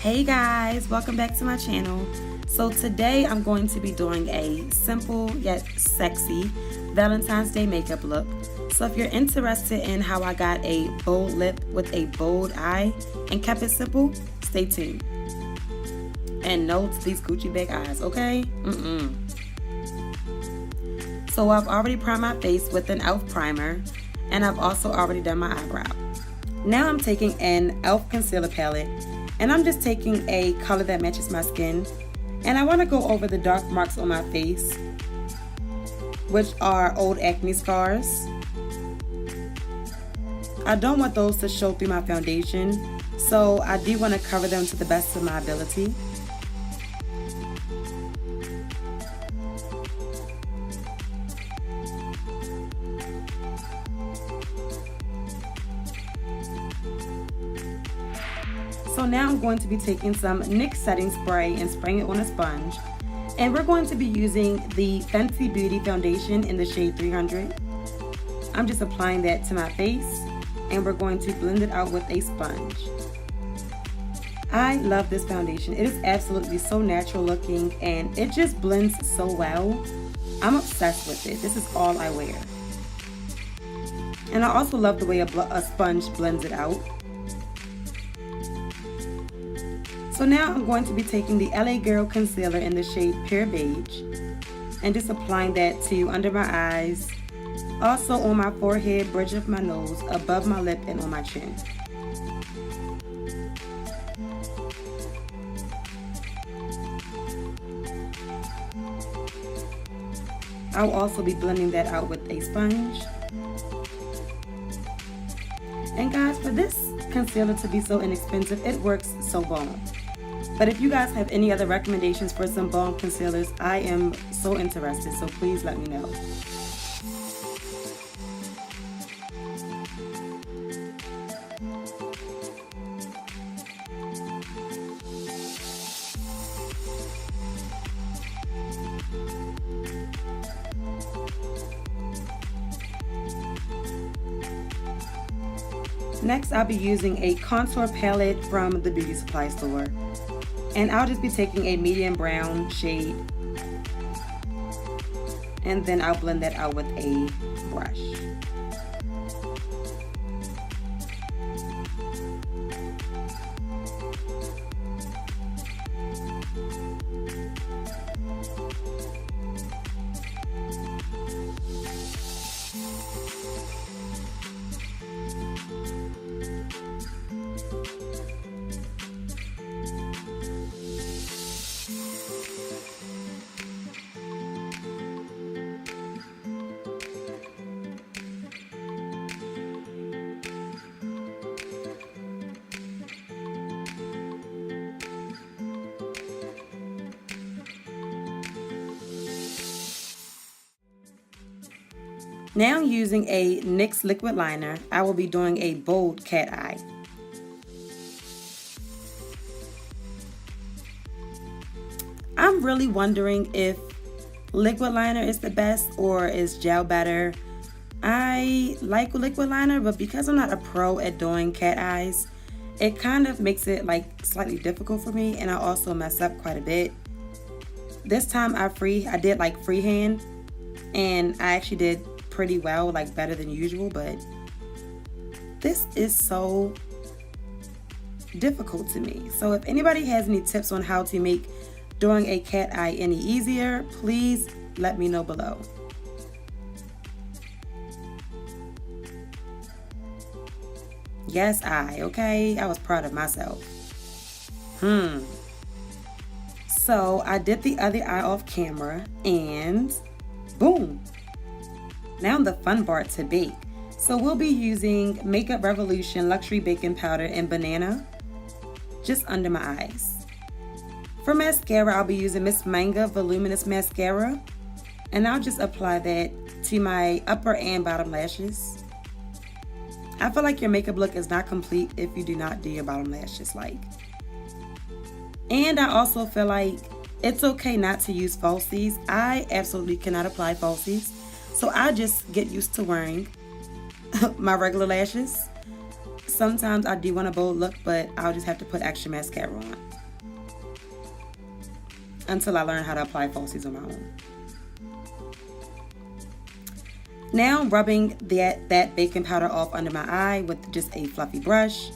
Hey guys, welcome back to my channel. So today I'm going to be doing a simple yet sexy Valentine's Day makeup look. So if you're interested in how I got a bold lip with a bold eye and kept it simple, stay tuned. And no to these Gucci bag eyes, okay? So I've already primed my face with an e.l.f. primer, and I've also already done my eyebrow. Now I'm taking an e.l.f. concealer palette, and I'm just taking a color that matches my skin, and I want to go over the dark marks on my face, which are old acne scars. I don't want those to show through my foundation, so I do want to cover them to the best of my ability. So now I'm going to be taking some NYX setting spray and spraying it on a sponge. And we're going to be using the Fenty Beauty foundation in the shade 300. I'm just applying that to my face, and we're going to blend it out with a sponge. I love this foundation. It is absolutely so natural looking, and it just blends so well. I'm obsessed with it. This is all I wear. And I also love the way a sponge blends it out. So now I'm going to be taking the LA Girl Concealer in the shade Pure Beige and just applying that to under my eyes, also on my forehead, bridge of my nose, above my lip, and on my chin. I'll also be blending that out with a sponge. And guys, for this concealer to be so inexpensive, it works so bomb. But if you guys have any other recommendations for some balm concealers, I am so interested, so please let me know. Next, I'll be using a contour palette from the beauty supply store. And I'll just be taking a medium brown shade, and then I'll blend that out with a brush. Now using a NYX liquid liner, I will be doing a bold cat eye. I'm really wondering if liquid liner is the best or is gel better. I like liquid liner, but because I'm not a pro at doing cat eyes, it kind of makes it like slightly difficult for me, and I also mess up quite a bit. This time I did like freehand, and I actually did pretty well, like better than usual, but this is so difficult to me. So if anybody has any tips on how to make doing a cat eye any easier, please let me know below. Yes, okay? I was proud of myself. So I did the other eye off camera, and boom! Now the fun part to bake. So we'll be using Makeup Revolution Luxury Baking Powder and Banana just under my eyes. For mascara, I'll be using Miss Manga Voluminous Mascara, and I'll just apply that to my upper and bottom lashes. I feel like your makeup look is not complete if you do not do your bottom lashes And I also feel like it's okay not to use falsies. I absolutely cannot apply falsies. So I just get used to wearing my regular lashes. Sometimes I do want a bold look, but I'll just have to put extra mascara on. until I learn how to apply falsies on my own. Now I'm rubbing that baking powder off under my eye with just a fluffy brush.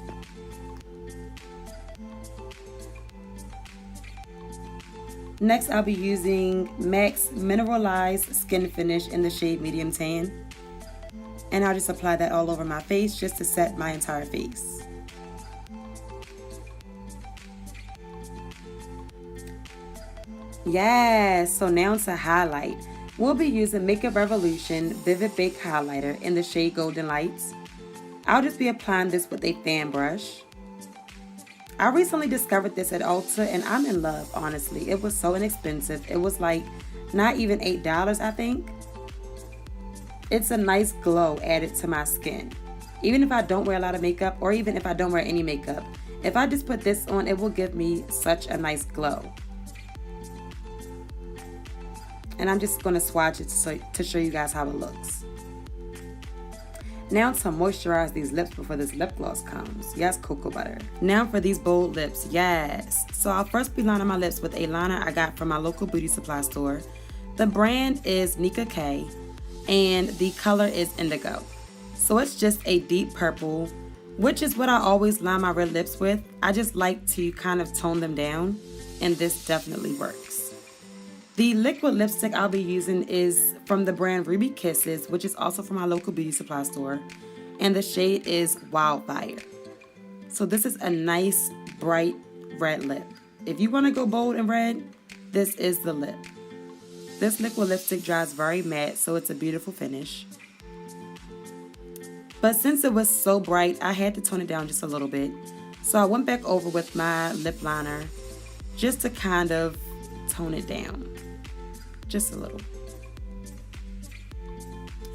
Next, I'll be using MAC's Mineralized Skinfinish in the shade Medium Tan. And I'll just apply that all over my face just to set my entire face. Yes, so now to highlight. We'll be using Makeup Revolution Vivid Bake Highlighter in the shade Golden Lights. I'll just be applying this with a fan brush. I recently discovered this at Ulta and I'm in love, honestly. It was so inexpensive. It was like not even $8, I think. It's a nice glow added to my skin. Even if I don't wear a lot of makeup, or even if I don't wear any makeup, if I just put this on, it will give me such a nice glow. And I'm just going to swatch it to show you guys how it looks. Now to moisturize these lips before this lip gloss comes. Yes, cocoa butter. Now for these bold lips. Yes. So I'll first be lining my lips with a liner I got from my local beauty supply store. The brand is Nika K and the color is Indigo. So it's just a deep purple, which is what I always line my red lips with. I just like to kind of tone them down, and this definitely works. The liquid lipstick I'll be using is from the brand Ruby Kisses, which is also from my local beauty supply store. And the shade is Wildfire. So this is a nice, bright red lip. If you want to go bold and red, this is the lip. This liquid lipstick dries very matte, so it's a beautiful finish. But since it was so bright, I had to tone it down just a little bit. So I went back over with my lip liner just to kind of tone it down. Just a little.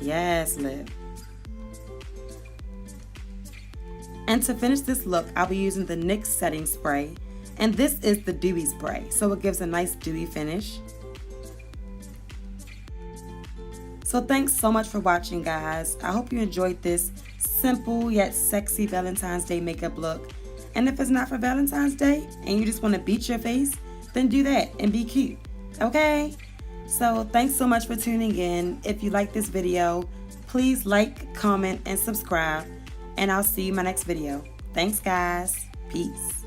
Yes, lip. And to finish this look, I'll be using the NYX setting spray. And this is the Dewy spray, so it gives a nice dewy finish. So thanks so much for watching, guys. I hope you enjoyed this simple yet sexy Valentine's Day makeup look. And if it's not for Valentine's Day and you just want to beat your face, then do that and be cute, okay? So thanks so much for tuning in. If you like this video, please like, comment, and subscribe. And I'll see you in my next video. Thanks, guys. Peace.